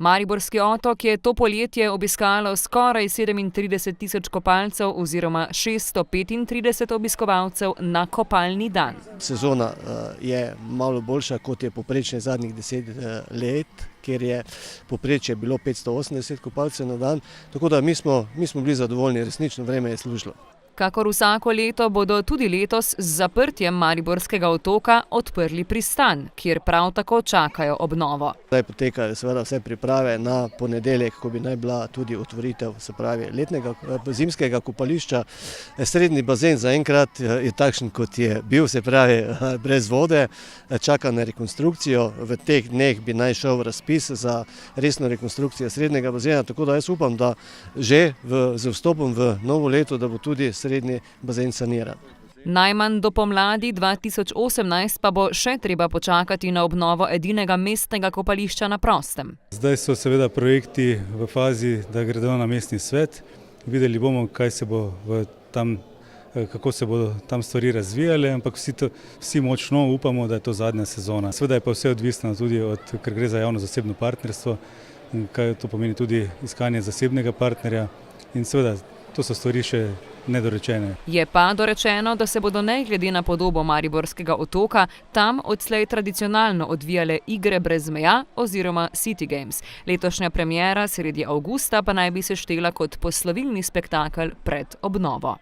Mariborski otok je to poletje obiskalo skoraj 37.000 kopalcev oziroma 635 obiskovalcev na kopalni dan. Sezona je malo boljša, kot je povprečje zadnjih 10 let, kjer je povprečje bilo 580 kopalcev na dan, tako da mi smo bili zadovoljni, resnično vreme je služilo. Kakor vsako leto bodo tudi letos z zaprtjem Mariborskega otoka odprli pristan, kjer prav tako čakajo obnovo. Zdaj potekajo seveda vse priprave na ponedeljek, ko bi naj bila tudi otvoritev, se pravi zimskega kopališča. Srednji bazen zaenkrat je takšen, kot je bil, se pravi brez vode, čaka na rekonstrukcijo. V teh dneh bi naj šel razpis za resno rekonstrukcijo srednjega bazena, tako da jaz upam, da že z vstopom v novo leto, da bo tudi srednji bazen saniran. Najmanj do pomladi 2018 pa bo še treba počakati na obnovo edinega mestnega kopališča na prostem. Zdaj so seveda projekti v fazi, da gredo na mestni svet. Videli bomo, kako se bodo tam stvari razvijale, ampak vsi močno upamo, da je to zadnja sezona. Seveda je pa vse odvisno tudi ker gre za javno-zasebno partnerstvo, kaj to pomeni tudi iskanje zasebnega partnerja in seveda to so stvari še nedorečene. Je pa dorečeno, da se bodo ne glede na podobo Mariborskega otoka tam odslej tradicionalno odvijale igre brez meja oziroma City Games. Letošnja premiera sredi avgusta pa naj bi se štela kot poslovilni spektakel pred obnovo.